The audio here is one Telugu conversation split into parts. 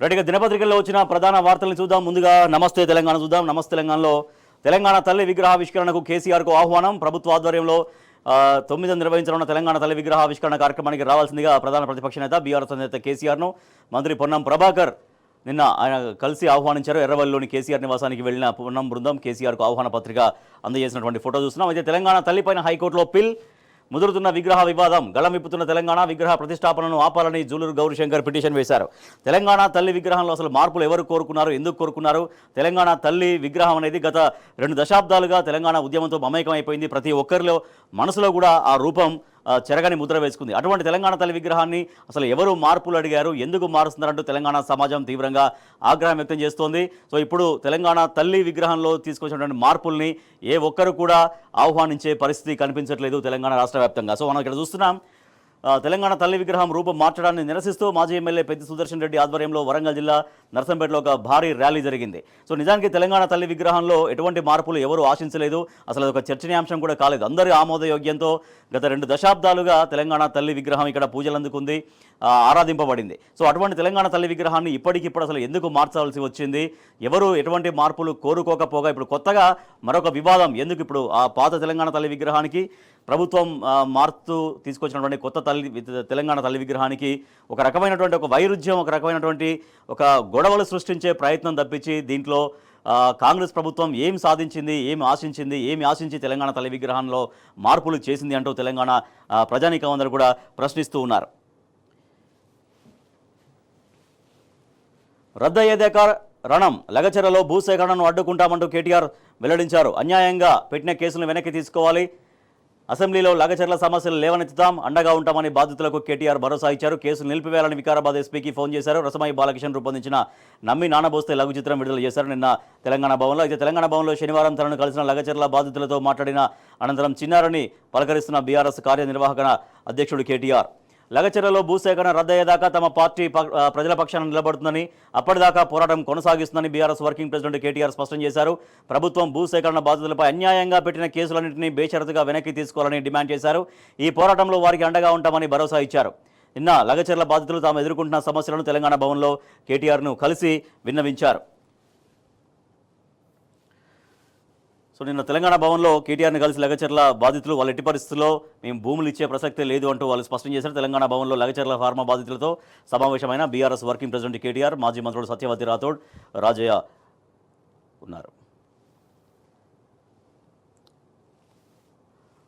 రెడ్డిగా దినపత్రికల్లో వచ్చిన ప్రధాన వార్తలను చూద్దాం. ముందుగా నమస్తే తెలంగాణ చూద్దాం. నమస్తే తెలంగాణలో తెలంగాణ తల్లి విగ్రహావిష్కరణకు కేసీఆర్కు ఆహ్వానం. ప్రభుత్వ ఆధ్వర్యంలో 9 నిర్వహించనున్న తెలంగాణ తల్లి విగ్రహావిష్కరణ కార్యక్రమానికి రావాల్సిందిగా ప్రధాన ప్రతిపక్ష నేత బీఆర్ఎస్ నేత కేసీఆర్ను మంత్రి పొన్నం ప్రభాకర్ నిన్న ఆయన కలిసి ఆహ్వానించారు. ఎర్రవల్లిలోని కేసీఆర్ నివాసానికి వెళ్లిన పొన్నం బృందం కేసీఆర్కు ఆహ్వాన పత్రిక అందజేసినటువంటి ఫోటో చూస్తున్నాం. అయితే తెలంగాణ తల్లిపైన హైకోర్టులో పిల్, ముదురుతున్న విగ్రహ వివాదం, గళం విప్పుతున్న తెలంగాణ విగ్రహ ప్రతిష్టాపనను ఆపాలని జూలూరు గౌరీశంకర్ పిటిషన్ వేశారు. తెలంగాణ తల్లి విగ్రహంలో అసలు మార్పులు ఎవరు కోరుకున్నారు, ఎందుకు కోరుకున్నారు? తెలంగాణ తల్లి విగ్రహం అనేది గత 2 దశాబ్దాలుగా తెలంగాణ ఉద్యమంతో మమేకం అయిపోయింది. ప్రతి ఒక్కరిలో మనసులో కూడా ఆ రూపం చెరగని ముద్ర వేసుకుంది. అటువంటి తెలంగాణ తల్లి విగ్రహాన్ని అసలు ఎవరు మార్పులు అడిగారు, ఎందుకు మారుస్తున్నారంటూ తెలంగాణ సమాజం తీవ్రంగా ఆగ్రహం వ్యక్తం చేస్తోంది. సో ఇప్పుడు తెలంగాణ తల్లి విగ్రహంలో తీసుకొచ్చినటువంటి మార్పుల్ని ఏ ఒక్కరు కూడా ఆహ్వానించే పరిస్థితి కనిపించట్లేదు తెలంగాణ రాష్ట్ర వ్యాప్తంగా. సో మనం ఇక్కడ చూస్తున్నాం, తెలంగాణ తల్లి విగ్రహం రూపం మార్చడాన్ని నిరసిస్తూ మాజీ ఎమ్మెల్యే పెద్ది సుదర్శన్ రెడ్డి ఆధ్వర్యంలో వరంగల్ జిల్లా నర్సంపేటలో ఒక భారీ ర్యాలీ జరిగింది. సో నిజానికి తెలంగాణ తల్లి విగ్రహంలో ఎటువంటి మార్పులు ఎవరు ఆశించలేదు, అసలు ఒక చర్చనీయాంశం కూడా కాలేదు. అందరి ఆమోదయోగ్యంతో గత 2 దశాబ్దాలుగా తెలంగాణ తల్లి విగ్రహం ఇక్కడ పూజలు అందుకుంది, ఆరాధింపబడింది. సో అటువంటి తెలంగాణ తల్లి విగ్రహాన్ని ఇప్పటికిప్పుడు అసలు ఎందుకు మార్చాల్సి వచ్చింది, ఎవరు ఎటువంటి మార్పులు కోరుకోకపోగా ఇప్పుడు కొత్తగా మరొక వివాదం ఎందుకు? ఇప్పుడు ఆ పాత తెలంగాణ తల్లి విగ్రహానికి ప్రభుత్వం మారుతూ తీసుకొచ్చినటువంటి కొత్త తెలంగాణ తల్లి విగ్రహానికి ఒక రకమైనటువంటి ఒక వైరుధ్యం, ఒక రకమైనటువంటి ఒక గొడవలు సృష్టించే ప్రయత్నం తప్పించి దీంట్లో కాంగ్రెస్ ప్రభుత్వం ఏం సాధించింది, ఏమి ఆశించి తెలంగాణ తల్లి విగ్రహంలో మార్పులు చేసింది అంటూ తెలంగాణ ప్రజానీకం అందరూ కూడా ప్రశ్నిస్తూ ఉన్నారు. రద్దయ్యేదాకా రణం, లగచర్లలో భూసేకరణను అడ్డుకుంటామంటూ కేటీఆర్ వెల్లడించారు. అన్యాయంగా పెట్టిన కేసులను వెనక్కి తీసుకోవాలి, అసెంబ్లీలో లగచర్ల సమస్యలు లేవనెత్తుతాం, అండగా ఉంటామని బాధితులకు కేటీఆర్ భరోసా ఇచ్చారు. కేసులు నిలిపివేయాలని వికారాబాద్ ఎస్పీకి ఫోన్ చేశారు. రసమయి బాలకిషన్ రూపొందించిన నమ్మి నానబోస్తే లఘు చిత్రం విడుదల చేశారు నిన్న తెలంగాణ భవన్లో. అయితే తెలంగాణ భవన్లో శనివారం తనను కలిసిన లగచర్ల బాధితులతో మాట్లాడిన అనంతరం చిన్నారని పలకరిస్తున్న బీఆర్ఎస్ కార్యనిర్వాహక అధ్యక్షుడు కేటీఆర్. లగచర్లలో భూసేకరణ రద్దయ్యేదాకా తమ పార్టీ ప్రజల పక్షాన నిలబడుతుందని, అప్పటిదాకా పోరాటం కొనసాగిస్తుందని బీఆర్ఎస్ వర్కింగ్ ప్రెసిడెంట్ కేటీఆర్ స్పష్టం చేశారు. ప్రభుత్వం భూసేకరణ బాధితులపై అన్యాయంగా పెట్టిన కేసులన్నింటినీ బేషరతుగా వెనక్కి తీసుకోవాలని డిమాండ్ చేశారు. ఈ పోరాటంలో వారికి అండగా ఉంటామని భరోసా ఇచ్చారు. నిన్న లగచర్ల బాధితులు తాము ఎదుర్కొంటున్న సమస్యలను తెలంగాణ భవన్లో కేటీఆర్ను కలిసి విన్నవించారు. సో నిన్న తెలంగాణ భవన్లో కేటీఆర్ని కలిసి లగచర్ల బాధితులు వాళ్ళ ఎట్టి పరిస్థితుల్లో మేము భూములు ఇచ్చే ప్రసక్తే లేదు అంటూ వాళ్ళు స్పష్టం చేశారు. తెలంగాణ భవన్లో లగచర్ల ఫార్మా బాధితులతో సమావేశమైన బీఆర్ఎస్ వర్కింగ్ ప్రెసిడెంట్ కేటీఆర్, మాజీ మంత్రులు సత్యవతి రాథోడ్, రాజయ్య ఉన్నారు.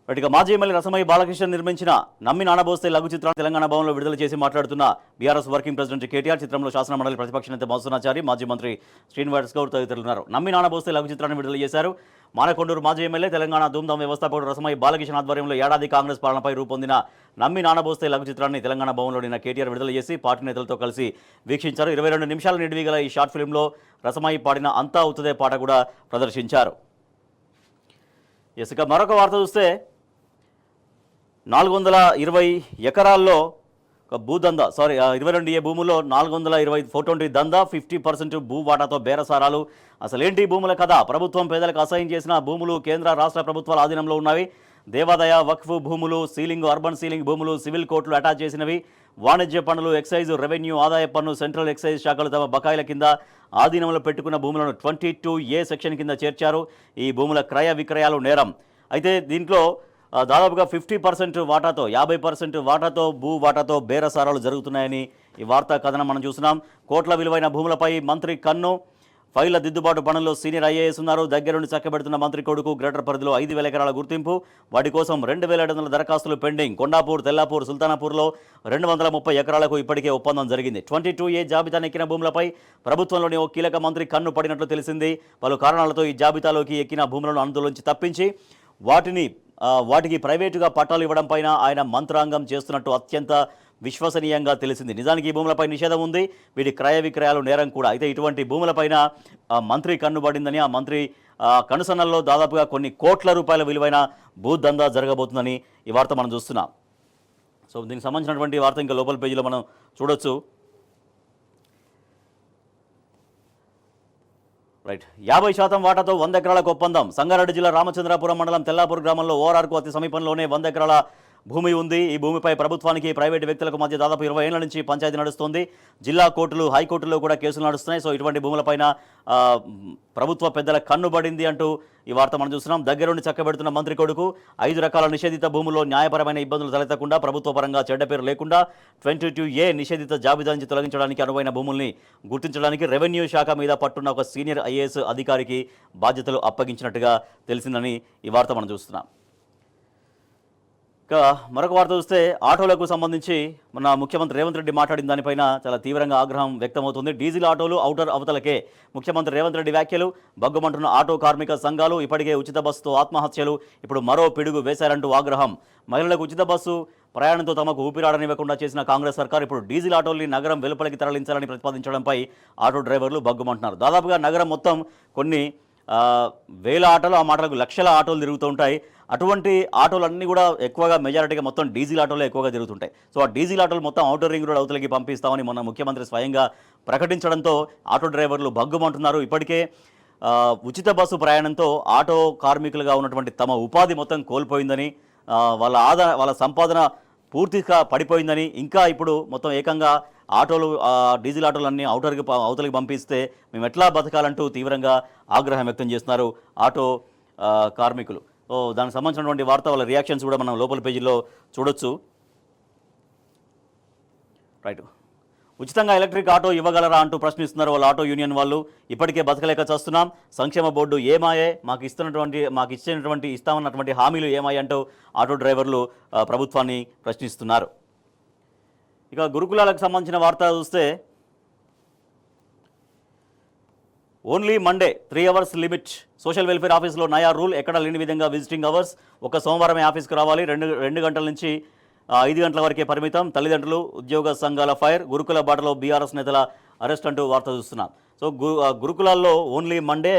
ఇక మాజీ ఎమ్మెల్యే రసమయి బాలకృష్ణ నిర్మించిన నమ్మి నానబోస్తే లఘు చిత్రాన్ని తెలంగాణ భవన్లో విడుదల చేసి మాట్లాడుతున్న బీఆర్ఎస్ వర్కింగ్ ప్రెసిడెంట్ కేటీఆర్. చిత్రంలో శాసన మండలి ప్రతిపక్ష నేత మధుసూదనాచారి, మాజీ మంత్రి శ్రీనివాస్ గౌడ్ తదితరులు ఉన్నారు. నమ్మి నానబోస్తే లఘు చిత్రాన్ని విడుదల చేశారు. మానకొండూరు మాజీ ఎమ్మెల్యే తెలంగాణ ధూమ్ధాం వ్యవస్థాపకుడు రసమయి బాలకృష్ణ ఆధ్వర్యంలో ఏడాది కాంగ్రెస్ పాలనపై రూపొందిన నమ్మి నానబోస్తే లఘు చిత్రాన్ని తెలంగాణ భవన్లో నిన్న కేటీఆర్ విడుదల చేసి పార్టీ నేతలతో కలిసి వీక్షించారు. 22 నిమిషాల నిడివిగల ఈ షార్ట్ ఫిల్మ్లో రసమయి పాడిన అంతా అవుతుదే పాట కూడా ప్రదర్శించారు. ఇక మరొక వార్త చూస్తే 420 ఎకరాల్లో భూదందా 22A భూముల్లో 420 420 దందా, 50% భూ వాటాతో బేరసారాలు. అసలేంటి భూముల కథ? ప్రభుత్వం పేదలకు అసైన్ చేసిన భూములు కేంద్ర రాష్ట్ర ప్రభుత్వాల ఆధీనంలో ఉన్నవి. దేవాదాయ, వక్ఫ్ భూములు, సీలింగ్, అర్బన్ సీలింగ్ భూములు, సివిల్ కోర్టులు అటాచ్ చేసినవి. వాణిజ్య పన్నులు, ఎక్సైజ్, రెవెన్యూ, ఆదాయ పన్ను, సెంట్రల్ ఎక్సైజ్ శాఖలు తమ బకాయిల కింద ఆధీనంలో పెట్టుకున్న భూములను 22A సెక్షన్ కింద చేర్చారు. ఈ భూముల క్రయ విక్రయాలు నేరం. అయితే దీంట్లో దాదాపుగా 50% వాటాతో 50% వాటాతో భూ వాటాతో బేరసారాలు జరుగుతున్నాయని ఈ వార్తా కథనం మనం చూస్తున్నాం. కోట్ల విలువైన భూములపై మంత్రి కన్ను. ఫైళ్ల దిద్దుబాటు పనుల్లో సీనియర్ ఐఏఎస్ ఉన్నారు. దగ్గరుండి చక్కబెడుతున్న మంత్రి కొడుకు. గ్రేటర్ పరిధిలో 5,000 ఎకరాల గుర్తింపు. వాటి కోసం 2,700 దరఖాస్తులు పెండింగ్. కొండాపూర్, తెల్లాపూర్, సుల్తానాపూర్లో 230 ఎకరాలకు ఇప్పటికే ఒప్పందం జరిగింది. 22A జాబితా ఎక్కిన భూములపై ప్రభుత్వంలోని ఓ కీలక మంత్రి కన్ను పడినట్లు తెలిసింది. పలు కారణాలతో ఈ జాబితాలోకి ఎక్కిన భూములను అందులోంచి తప్పించి వాటికి ప్రైవేటుగా పట్టాలు ఇవ్వడం పైన ఆయన మంత్రాంగం చేస్తున్నట్టు అత్యంత విశ్వసనీయంగా తెలిసింది. నిజానికి ఈ భూములపై నిషేధం ఉంది, వీటి క్రయ విక్రయాలు నేరం కూడా. అయితే ఇటువంటి భూములపైన మంత్రి కన్నుబడిందని, ఆ మంత్రి కనుసన్నల్లో దాదాపుగా కొన్ని కోట్ల రూపాయల విలువైన భూదందా జరగబోతుందని ఈ వార్త మనం చూస్తున్నాం. సో దీనికి సంబంధించినటువంటి వార్త ఇంకా లోపల పేజీలో మనం చూడొచ్చు. రైట్, 50% వాటాతో 100 ఎకరాలకు ఒప్పందం. సంగారెడ్డి జిల్లా రామచంద్రాపురం మండలం తెల్లాపూర్ గ్రామంలో ఓఆర్ఆర్కు అతి సమీపంలోనే 100 ఎకరాల భూమి ఉంది. ఈ భూమిపై ప్రభుత్వానికి ప్రైవేటు వ్యక్తులకు మధ్య దాదాపు 20 ఏళ్ల నుంచి పంచాయతీ నడుస్తోంది. జిల్లా కోర్టులు, హైకోర్టులో కూడా కేసులు నడుస్తున్నాయి. సో ఇటువంటి భూములపైన ప్రభుత్వ పెద్దల కన్నుబడింది అంటూ ఈ వార్త మనం చూస్తున్నాం. దగ్గరుండి చక్కబెడుతున్న మంత్రి కొడుకు 5 రకాల నిషేధిత భూముల్లో న్యాయపరమైన ఇబ్బందులు తలెత్తకుండా, ప్రభుత్వ పరంగా చెడ్డ పేరు లేకుండా 22A నిషేధిత జాబితా నుంచి తొలగించడానికి అనువైన భూముల్ని గుర్తించడానికి రెవెన్యూ శాఖ మీద పట్టున్న ఒక సీనియర్ IAS అధికారికి బాధ్యతలు అప్పగించినట్టుగా తెలిసిందని ఈ వార్త మనం చూస్తున్నాం. ఇక మరొక వార్త చూస్తే ఆటోలకు సంబంధించి మన ముఖ్యమంత్రి రేవంత్ రెడ్డి మాట్లాడిన దానిపైన చాలా తీవ్రంగా ఆగ్రహం వ్యక్తమవుతుంది. డీజిల్ ఆటోలు ఔటర్ అవతలకే ముఖ్యమంత్రి రేవంత్ రెడ్డి వ్యాఖ్యలు. బగ్గుమంటున్న ఆటో కార్మిక సంఘాలు. ఇప్పటికే ఉచిత బస్సుతో ఆత్మహత్యలు, ఇప్పుడు మరో పిడుగు వేశారంటూ ఆగ్రహం. మహిళలకు ఉచిత బస్సు ప్రయాణంతో తమకు ఊపిరాడనివ్వకుండా చేసిన కాంగ్రెస్ సర్కార్ ఇప్పుడు డీజిల్ ఆటోల్ని నగరం వెలుపలికి తరలించాలని ప్రతిపాదించడంపై ఆటో డ్రైవర్లు బగ్గుమంటున్నారు. దాదాపుగా నగరం మొత్తం కొన్ని వేల ఆటోలు, ఆ మాటలకు లక్షల ఆటోలు తిరుగుతూ ఉంటాయి. అటువంటి ఆటోలన్నీ కూడా ఎక్కువగా మెజారిటీగా మొత్తం డీజిల్ ఆటోలు ఎక్కువగా తిరుగుతుంటాయి. సో ఆ డీజిల్ ఆటోలు మొత్తం ఔటర్ రింగ్ రోడ్ అవతలకి పంపిస్తామని మొన్న ముఖ్యమంత్రి స్వయంగా ప్రకటించడంతో ఆటో డ్రైవర్లు భగ్గుమంటున్నారు. ఇప్పటికే ఉచిత బస్సు ప్రయాణంతో ఆటో కార్మికులుగా ఉన్నటువంటి తమ ఉపాధి మొత్తం కోల్పోయిందని, వాళ్ళ సంపాదన పూర్తిగా పడిపోయిందని, ఇంకా ఇప్పుడు మొత్తం ఏకంగా ఆటోలు, డీజిల్ ఆటోలన్నీ అవతలికి పంపిస్తే మేము ఎట్లా బతకాలంటూ తీవ్రంగా ఆగ్రహం వ్యక్తం చేస్తున్నారు ఆటో కార్మికులు. సో దానికి సంబంధించినటువంటి వార్త, వాళ్ళ రియాక్షన్స్ కూడా మనం లోపల పేజీలో చూడొచ్చు. రైట్. ఉచితంగా ఎలక్ట్రిక్ ఆటో ఇవ్వగలరా అంటూ ప్రశ్నిస్తున్నారు వాళ్ళ ఆటో యూనియన్ వాళ్ళు. ఇప్పటికే బతకలేక చేస్తున్నాం, సంక్షేమ బోర్డు ఏమాయే, మాకు ఇచ్చినటువంటి ఇస్తామన్నటువంటి హామీలు ఏమాయే అంటూ ఆటో డ్రైవర్లు ప్రభుత్వాన్ని ప్రశ్నిస్తున్నారు. ఇక గురుకులాలకు సంబంధించిన వార్త చూస్తే only Monday 3 hours limit. Social welfare ఆఫీస్లో నయా రూల్. ఎక్కడ లేని విధంగా విజిటింగ్ అవర్స్. ఒక సోమవారమే ఆఫీస్కి రావాలి. 2 గంటల నుంచి 5 గంటల వరకే పరిమితం. తల్లిదండ్రులు, ఉద్యోగ సంఘాల ఫైర్. గురుకుల బాటలో బీఆర్ఎస్ నేతల అరెస్ట్ అంటూ వార్త చూస్తున్నాం. సో గురుకులాల్లో only Monday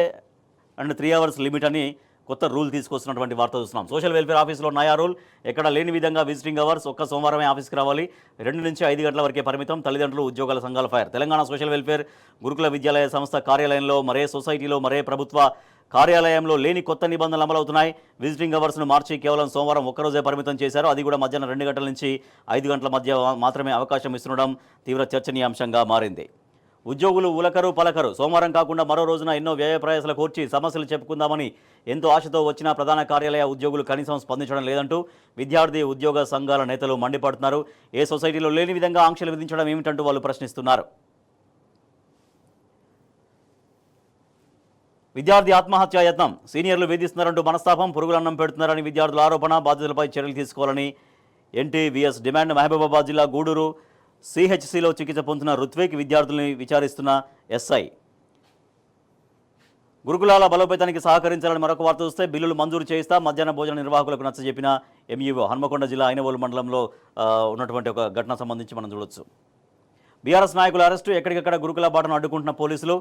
and 3 hours limit అని కొత్త రూల్ తీసుకొస్తున్నటువంటి వార్త చూస్తున్నాం. సోషల్ వెల్ఫేర్ ఆఫీస్లో నయా రూల్. ఎక్కడ లేని విధంగా విజిటింగ్ అవర్స్. ఒక్క సోమవారమే ఆఫీస్కి రావాలి. 2 నుంచి 5 గంటల వరకే పరిమితం. తల్లిదండ్రులు, ఉద్యోగాల సంఘాల ఫైర్. తెలంగాణ సోషల్ వెల్ఫేర్ గురుకుల విద్యాలయ సంస్థ కార్యాలయంలో, మరే సొసైటీలో, మరే ప్రభుత్వ కార్యాలయంలో లేని కొత్త నిబంధనలు అమలవుతున్నాయి. విజిటింగ్ అవర్స్ను మార్చి కేవలం సోమవారం ఒక్కరోజే పరిమితం చేశారు. అది కూడా మధ్యాహ్నం 2 గంటల నుంచి 5 గంటల మధ్య మాత్రమే అవకాశం ఇస్తుండడం తీవ్ర చర్చనీయాంశంగా మారింది. ఉద్యోగులు ఉలకరు పలకరు. సోమవారం కాకుండా మరో రోజున ఎన్నో వ్యయ ప్రయాసాలు కోర్చి సమస్యలు చెప్పుకుందామని ఎంతో ఆశతో వచ్చిన ప్రధాన కార్యాలయ ఉద్యోగులు కనీసం స్పందించడం లేదంటూ విద్యార్థి, ఉద్యోగ సంఘాల నేతలు మండిపడుతున్నారు. ఏ సొసైటీలో లేని విధంగా ఆంక్షలు విధించడం ఏమిటంటూ వాళ్ళు ప్రశ్నిస్తున్నారు. విద్యార్థి ఆత్మహత్యా యత్నం. సీనియర్లు వేధిస్తున్నారంటూ మనస్తాపం. పురుగులన్నం పెడుతున్నారని విద్యార్థుల ఆరోపణ. బాధ్యతలపై చర్యలు తీసుకోవాలని NTVS డిమాండ్. మహబూబాబాద్ జిల్లా గూడూరు CHCలో చికిత్స పొందుతున్న రుత్విక్ విద్యార్థుల్ని విచారిస్తున్న SI. గురుకులాల బలోపేతానికి సహకరించాలని మరొక వార్త చూస్తే బిల్లులు మంజూరు చేయిస్తా, మధ్యాహ్న భోజన నిర్వాహకులకు నచ్చజెప్పిన MUO. హన్మకొండ జిల్లా ఐనవోలు మండలంలో ఉన్నటువంటి ఒక ఘటన సంబంధించి మనం చూడొచ్చు. బీఆర్ఎస్ నాయకుల అరెస్టు. ఎక్కడికక్కడ గురుకుల బాటను అడ్డుకుంటున్న పోలీసులు.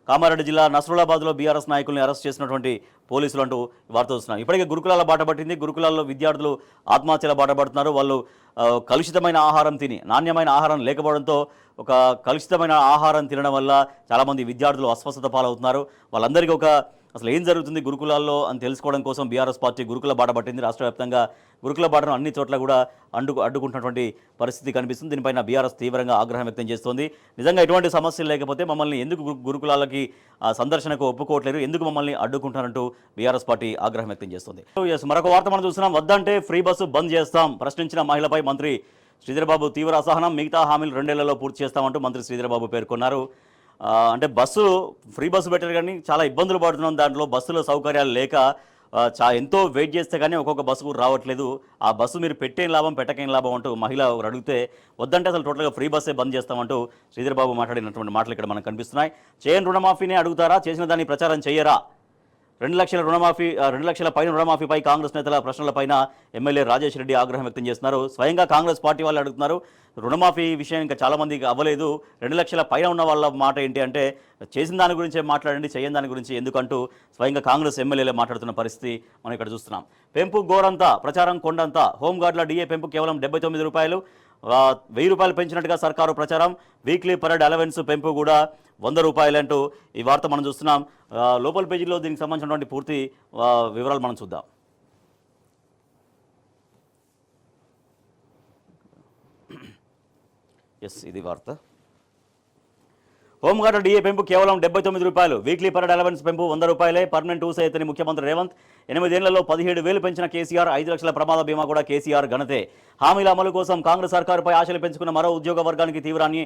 కామారెడ్డి జిల్లా నస్రులాబాద్లో బీఆర్ఎస్ నాయకుల్ని అరెస్ట్ చేసినటువంటి పోలీసులు అంటూ వార్త వస్తున్నాయి. ఇప్పటికే గురుకులాల బాట పట్టింది. గురుకులాల్లో విద్యార్థులు ఆత్మహత్యల బాట పడుతున్నారు. వాళ్ళు కలుషితమైన ఆహారం తిని, నాణ్యమైన ఆహారం లేకపోవడంతో ఒక కలుషితమైన ఆహారం తినడం వల్ల చాలామంది విద్యార్థులు అస్వస్థత పాలవుతున్నారు. వాళ్ళందరికీ అసలు ఏం జరుగుతుంది గురుకులాల్లో అని తెలుసుకోవడం కోసం బీఆర్ఎస్ పార్టీ గురుకుల బాట పట్టింది. రాష్ట్ర వ్యాప్తంగా గురుకుల బాటను అన్ని చోట్ల కూడా అడ్డుకుంటున్నటువంటి పరిస్థితి కనిపిస్తుంది. దీనిపైన బీఆర్ఎస్ తీవ్రంగా ఆగ్రహం వ్యక్తం చేస్తోంది. నిజంగా ఎటువంటి సమస్యలు లేకపోతే మమ్మల్ని ఎందుకు గురుకులాలకి సందర్శనకు ఒప్పుకోవట్లేరు, ఎందుకు మమ్మల్ని అడ్డుకుంటారంటూ బీఆర్ఎస్ పార్టీ ఆగ్రహం వ్యక్తం చేస్తుంది. మరొక వార్త మనం చూస్తున్నాం. వద్దంటే ఫ్రీ బస్సు బంద్ చేస్తాం. ప్రశ్నించిన మహిళపై మంత్రి శ్రీధర్బాబు తీవ్ర అసహనం. మిగతా హామీలు 2 ఏళ్లలో పూర్తి చేస్తామంటూ మంత్రి శ్రీధర్బాబు పేర్కొన్నారు. అంటే ఫ్రీ బస్సు పెట్టారు కానీ చాలా ఇబ్బందులు పడుతున్నాం. దాంట్లో బస్సుల సౌకర్యాలు లేక ఎంతో వెయిట్ చేస్తే కానీ ఒక్కొక్క బస్సు కూడా రావట్లేదు. ఆ బస్సు మీరు పెట్టేం లాభం, పెట్టకేం లాభం అంటూ మహిళ అడిగితే వద్దంటే అసలు టోటల్గా ఫ్రీ బస్సే బంద్ చేస్తామంటూ శ్రీధర్బాబు మాట్లాడినటువంటి మాటలు ఇక్కడ మనకు కనిపిస్తున్నాయి. చేయని రుణమాఫీనే అడుగుతారా, చేసిన దాన్ని ప్రచారం చేయరా? 2 లక్షల రుణమాఫీ, 2 లక్షల పైన రుణమాఫీపై కాంగ్రెస్ నేతల ప్రశ్నలపైన ఎమ్మెల్యే రాజేష్ రెడ్డి ఆగ్రహం వ్యక్తం చేస్తున్నారు. స్వయంగా కాంగ్రెస్ పార్టీ వాళ్ళు అడుగుతున్నారు. రుణమాఫీ విషయం ఇంకా చాలామందికి అవ్వలేదు, 2 లక్షల పైన ఉన్న వాళ్ళ మాట ఏంటి అంటే చేసిన దాని గురించే మాట్లాడండి, చేయని దాని గురించి ఎందుకంటూ స్వయంగా కాంగ్రెస్ ఎమ్మెల్యేలే మాట్లాడుతున్న పరిస్థితి మనం ఇక్కడ చూస్తున్నాం. పెంపు గోరంతా, ప్రచారం కొండంతా. హోంగార్డుల DA పెంపు కేవలం 79 రూపాయలు, 1000 రూపాయలు పెంచినట్టుగా సర్కారు ప్రచారం. వీక్లీ పరేడ్ అలవెన్స్ పెంపు కూడా 100 రూపాయలు అంటూ ఈ వార్త మనం చూస్తున్నాం. లోపల పేజీలో దీనికి సంబంధించినటువంటి పూర్తి వివరాలు మనం చూద్దాం. ఎస్, ఇది వార్త. హోంగార్డు డిఏ పెంపు కేవలం 79 రూపాయలు. వీక్లీ పరేడ్ అలవెన్స్ పెంపు 100 రూపాయలే. పర్మనెంట్ ఊస ఎత్తని ముఖ్యమంత్రి రేవంత్. 8 ఏళ్లలో 17,000 పెంచిన కేసీఆర్. 5 లక్షల ప్రమాద బీమా కూడా కేసీఆర్ ఘనతే. హామీల అమలు కోసం కాంగ్రెస్ సర్కారుపై ఆశలు పెంచుకున్న మరో ఉద్యోగ వర్గానికి తీరని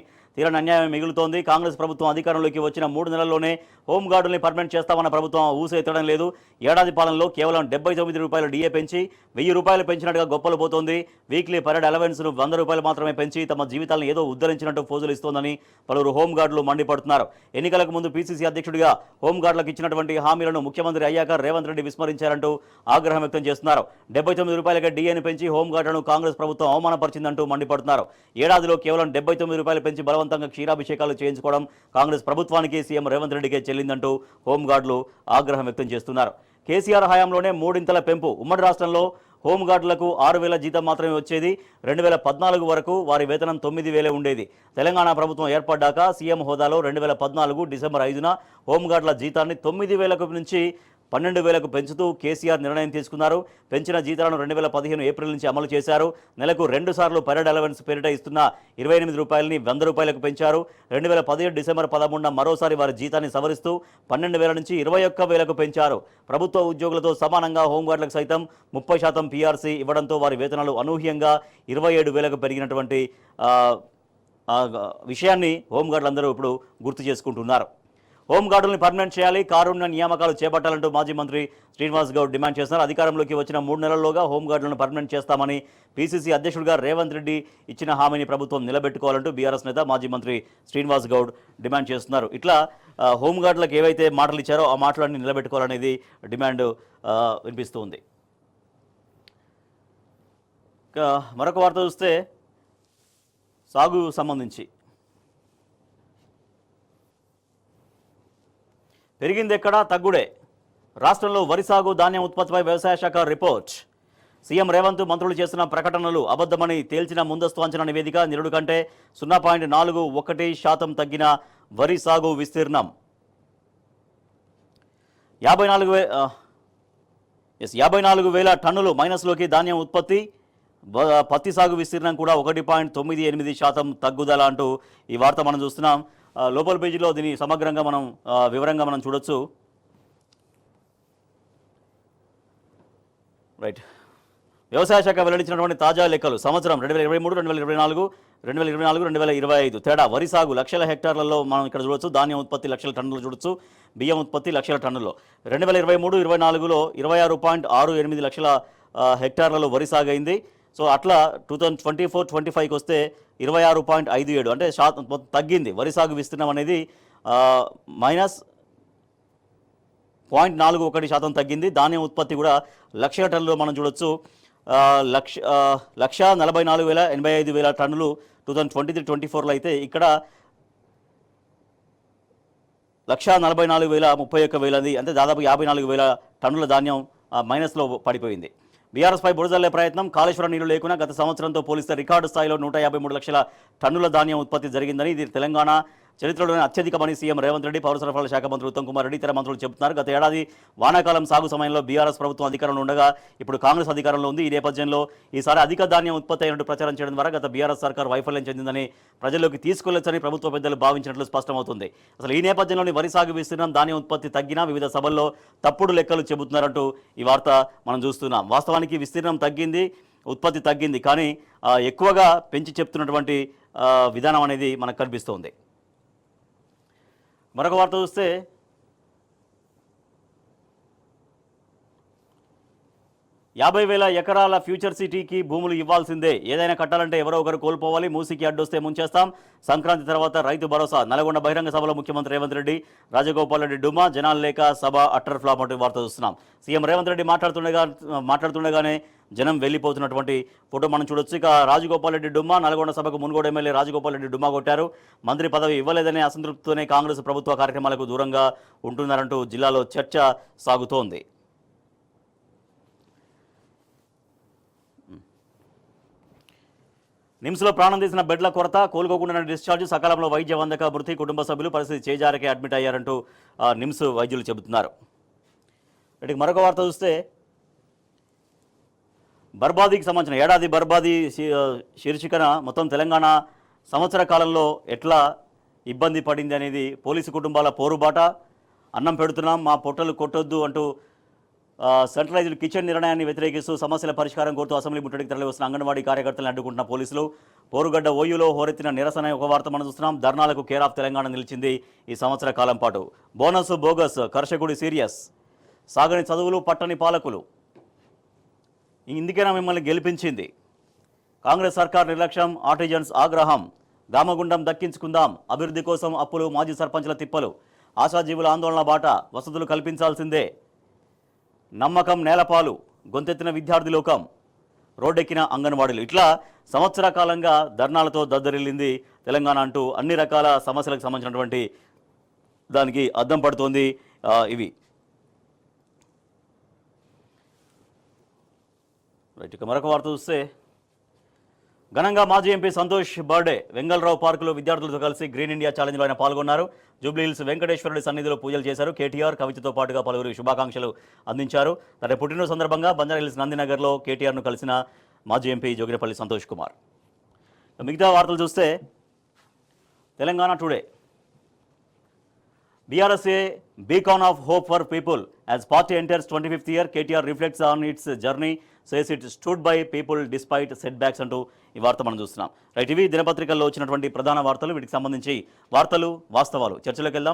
అన్యాయం మిగులుతోంది. కాంగ్రెస్ ప్రభుత్వం అధికారంలోకి వచ్చిన 3 నెలల్లోనే హోంగార్డుల్ని పర్మనెంట్ చేస్తామన్న ప్రభుత్వం ఊస ఎత్తడం లేదు. ఏడాది పాలనలో కేవలం 79 రూపాయలు డిఏ పెంచి 1000 రూపాయలు పెంచినట్టుగా గొప్పలు పోతోంది. వీక్లీ పరేడ్ అలవెన్స్ను 100 రూపాయలు మాత్రమే పెంచి తమ జీవితాలను ఏదో ఉద్ధరించినట్టు ఫోజులు ఇస్తోందని పలువురు హోంగార్డులు మండిపడుతున్నారు. ఎన్నికలకు ముందు పీసీసీ అధ్యక్షుడిగా హోంగార్డులకు ఇచ్చినటువంటి హామీలను ముఖ్యమంత్రి అయ్యాక రేవంత్ రెడ్డి విస్మరించారంటూ ఆగ్రహం వ్యక్తం చేస్తున్నారు. 79 రూపాయలకే డిఏని పెంచి హోంగార్డులను కాంగ్రెస్ ప్రభుత్వం అవమానపరిచిందంటూ మండిపడుతున్నారు. ఏడాదిలో కేవలం 79 రూపాయలు పెంచి బలవంతంగా క్షీరాభిషేకాలు చేయించుకోవడం కాంగ్రెస్ ప్రభుత్వానికి, సీఎం రేవంత్ రెడ్డికే చెల్లిందంటూ హోంగార్డులు ఆగ్రహం వ్యక్తం చేస్తున్నారు. కేసీఆర్ హయాంలోనే 3 ఇంతల పెంపు. ఉమ్మడి రాష్ట్రంలో హోంగార్డులకు 6,000 జీతం మాత్రమే వచ్చేది. 2014 వరకు వారి వేతనం 9,000 ఉండేది. తెలంగాణ ప్రభుత్వం ఏర్పడ్డాక సీఎం హోదాలో 2014 డిసెంబర్ 5న హోంగార్డుల జీతాన్ని 9,000 నుంచి 12,000కు పెంచుతూ కేసీఆర్ నిర్ణయం తీసుకున్నారు. పెంచిన జీతాలను 2015 ఏప్రిల్ నుంచి అమలు చేశారు. నెలకు 2 సార్లు పరేడ్ అలవెన్స్ పేరిట ఇస్తున్న 28 రూపాయలని 100 రూపాయలకు పెంచారు. 2017 డిసెంబర్ 13న మరోసారి వారి జీతాన్ని సవరిస్తూ 12,000 నుంచి 21,000కు పెంచారు. ప్రభుత్వ ఉద్యోగులతో సమానంగా హోంగార్డులకు సైతం 30% పీఆర్సీ ఇవ్వడంతో వారి వేతనాలు అనూహ్యంగా 27,000కు పెరిగినటువంటి విషయాన్ని హోంగార్డులందరూ ఇప్పుడు గుర్తు చేసుకుంటున్నారు. హోంగార్డుల్ని పర్మనెంట్ చేయాలి, కారుణ్య నియామకాలు చేపట్టాలంటూ మాజీ మంత్రి శ్రీనివాస్ గౌడ్ డిమాండ్ చేస్తున్నారు. అధికారంలోకి వచ్చిన 3 నెలల్లోగా హోంగార్డులను పర్మనెంట్ చేస్తామని పీసీసీ అధ్యక్షుడిగా రేవంత్ రెడ్డి ఇచ్చిన హామీని ప్రభుత్వం నిలబెట్టుకోవాలంటూ బీఆర్ఎస్ నేత మాజీ మంత్రి శ్రీనివాస్ గౌడ్ డిమాండ్ చేస్తున్నారు. ఇట్లా హోంగార్డులకు ఏవైతే మాటలు ఇచ్చారో ఆ మాటలన్నీ నిలబెట్టుకోవాలనేది డిమాండ్ వినిపిస్తుంది. మరొక వార్త చూస్తే సాగు సంబంధించి పెరిగింది ఎక్కడా తగ్గుడే. రాష్ట్రంలో వరి సాగు, ధాన్యం ఉత్పత్తిపై వ్యవసాయ శాఖ రిపోర్ట్. సీఎం రేవంత్ మంత్రులు చేస్తున్న ప్రకటనలు అబద్ధమని తేల్చిన ముందస్తు అంచనా నివేదిక. నిరుడు కంటే 0.41% తగ్గిన వరి సాగు విస్తీర్ణం. 54,000 టన్నులు మైనస్లోకి ధాన్యం ఉత్పత్తి. పత్తి సాగు విస్తీర్ణం కూడా 1.98% తగ్గుదల అంటూ ఈ వార్త మనం చూస్తున్నాం. లోపల పేజీలో దీన్ని సమగ్రంగా వివరంగా మనం చూడొచ్చు. రైట్. వ్యవసాయ శాఖ వెల్లడించినటువంటి తాజా లెక్కలు. సంవత్సరం 2023, 2024, 2025 తేడా. వరి సాగు లక్షల హెక్టార్లలో మనం ఇక్కడ చూడొచ్చు. ధాన్యం ఉత్పత్తి లక్షల టన్నులు చూడొచ్చు. బియ్యం ఉత్పత్తి లక్షల టన్నుల్లో. 2023-24లో 26.68 లక్షల హెక్టార్లలో వరి సాగు అయింది. సో అట్లా 2024-25కి వస్తే 26.57, అంటే తగ్గింది. వరి సాగు విస్తీర్ణం అనేది -0.41% తగ్గింది. ధాన్యం ఉత్పత్తి కూడా లక్షల టన్నులు మనం చూడొచ్చు. 1,44,085 టన్నులు 2023-24లో అయితే ఇక్కడ 1,44,031, అంటే దాదాపు 54,000 టన్నుల ధాన్యం మైనస్లో పడిపోయింది. బీఆర్ఎస్పై బురదల్లే ప్రయత్నం. కాళేశ్వరం నీళ్లు లేకున్నా గత సంవత్సరంతో పోలిస్తే రికార్డు స్థాయిలో 153 లక్షల టన్నుల ధాన్యం ఉత్పత్తి జరిగిందని, ఇది తెలంగాణ చరిత్రలోనే అత్యధికమని సీఎం రేవంత్ రెడ్డి, పౌర సరఫరాల శాఖ మంత్రి ఉత్తమ్ కుమార్ రెడ్డి, ఇతర మంత్రులు చెబుతున్నారు. గత ఏడాది వానాకాలం సాగు సమయంలో బీఆర్ఎస్ ప్రభుత్వం అధికారంలో ఉండగా ఇప్పుడు కాంగ్రెస్ అధికారంలో ఉంది. ఈ నేపథ్యంలో ఈసారి అధిక ధాన్యం ఉత్పత్తి అయినట్టు ప్రచారం చేయడం ద్వారా గత బీఆర్ఎస్ సర్కార్ వైఫల్యం చెందిందని, ప్రజల్లోకి తీసుకెళ్లొచ్చని ప్రభుత్వ పెద్దలు భావించినట్లు స్పష్టమవుతుంది. అసలు ఈ నేపథ్యంలోని వరి సాగు విస్తీర్ణం, ధాన్యం ఉత్పత్తి తగ్గినా వివిధ సభల్లో తప్పుడు లెక్కలు చెబుతున్నారంటూ ఈ వార్త మనం చూస్తున్నాం. వాస్తవానికి విస్తీర్ణం తగ్గింది, ఉత్పత్తి తగ్గింది, కానీ ఎక్కువగా పెంచి చెప్తున్నటువంటి విధానం అనేది మనకు కనిపిస్తోంది. మరొక వార్త చూస్తే "50,000 ఎకరాల ఫ్యూచర్ సిటీకి భూములు ఇవ్వాల్సిందే. ఏదైనా కట్టాలంటే ఎవరో ఒకరు కోల్పోవాలి. మూసికి అడ్డొస్తే ముంచేస్తాం. సంక్రాంతి తర్వాత రైతు భరోసా." నల్గొండ బహిరంగ సభలో ముఖ్యమంత్రి రేవంత్ రెడ్డి. రాజగోపాల్ రెడ్డి డుమా. జనాలు లేక సభ అట్టర్ ఫ్లాప్ అంటూ వార్త చూస్తున్నాం. సీఎం రేవంత్ రెడ్డి మాట్లాడుతుండగానే జనం వెళ్ళిపోతున్నటువంటి ఫోటో మనం చూడొచ్చు. ఇక రాజగోపాల్ రెడ్డి డుమ్మా. నల్గొండ సభకు మునుగోడు ఎమ్మెల్యే రాజగోపాల్ రెడ్డి డుమ్మా కొట్టారు. మంత్రి పదవి ఇవ్వలేదనే అసంతృప్తితోనే కాంగ్రెస్ ప్రభుత్వ కార్యక్రమాలకు దూరంగా ఉంటున్నారంటూ జిల్లాలో చర్చ సాగుతోంది. నిమ్స్లో ప్రాణం తీసిన బెడ్ల కొరత, కోలుకోకుండా డిశ్చార్జ్, సకాలంలో వైద్యం అందక మృతి, కుటుంబ సభ్యులు పరిస్థితి చేజారకే అడ్మిట్ అయ్యారంటూ నిమ్స్ వైద్యులు చెబుతున్నారు. వీటికి మరొక వార్త చూస్తే బర్బాదీకి సంబంధించిన ఏడాది బర్బాదీ శీర్షికన మొత్తం తెలంగాణ సంవత్సర కాలంలో ఎట్లా ఇబ్బంది పడింది అనేది పోలీసు కుటుంబాల పోరుబాట. అన్నం పెడుతున్నాం, మా పొట్టలు కొట్టొద్దు అంటూ సెంట్రలైజ్డ్ కిచెన్ నిర్ణయాన్ని వ్యతిరేకిస్తూ సమస్యల పరిష్కారం కోరుతూ అసెంబ్లీ ముట్టడికి తరలివస్తున్న అంగన్వాడీ కార్యకర్తలను అడ్డుకుంటున్న పోలీసులు. పోరుగడ్డ ఓయూలో హోరెత్తిన నిరసన ఒక వార్త మనం చూస్తున్నాం. ధర్నాలకు కేర్ ఆఫ్ తెలంగాణ నిలిచింది ఈ సంవత్సర కాలం పాటు. బోనస్ బోగస్, కర్షకుడి సీరియస్, సాగని చదువులు, పట్టని పాలకులు, ఇందుకేనా మిమ్మల్ని గెలిపించింది? కాంగ్రెస్ సర్కార్ నిర్లక్ష్యం, ఆర్టిజన్స్ ఆగ్రహం, దామగుండం దక్కించుకుందాం, అభివృద్ధి కోసం అప్పులు, మాజీ సర్పంచ్ల తిప్పలు, ఆశాజీవుల ఆందోళన బాట, వసతులు కల్పించాల్సిందే, నమ్మకం నేలపాలు, గొంతెత్తిన విద్యార్థి లోకం, రోడ్డెక్కిన అంగన్వాడీలు. ఇట్లా సంవత్సర కాలంగా ధర్నాలతో దద్దరిల్లింది తెలంగాణ అంటూ అన్ని రకాల సమస్యలకు సంబంధించినటువంటి దానికి అద్దం పడుతోంది ఇవి. రైట్, ఇక మరొక వార్త చూస్తే ఘనంగా మాజీ ఎంపీ సంతోష్ బర్త్డే. వెంగళరావు పార్కులో విద్యార్థులతో కలిసి గ్రీన్ ఇండియా ఛాలెంజ్లో ఆయన పాల్గొన్నారు. జూబ్లీహిల్స్ వెంకటేశ్వరుడి సన్నిధిలో పూజలు చేశారు. కేటీఆర్, కవితతో పాటుగా పలువురు శుభాకాంక్షలు అందించారు. తన పుట్టినరోజు సందర్భంగా బంజారాహిల్స్ నందినగర్లో కేటీఆర్ను కలిసిన మాజీ ఎంపీ జోగినపల్లి సంతోష్ కుమార్. మిగతా వార్తలు చూస్తే Telangana today. BRS a beacon of hope for people. As party enters 25th year, KTR reflects on its journey, says it stood by people despite setbacks అంటూ ఈ వార్త మనం చూస్తున్నాం. రైట్, ఇవి దినపత్రికల్లో వచ్చినటువంటి ప్రధాన వార్తలు. వీటికి సంబంధించి వార్తలు, వాస్తవాలు చర్చలోకి వెళ్దాం.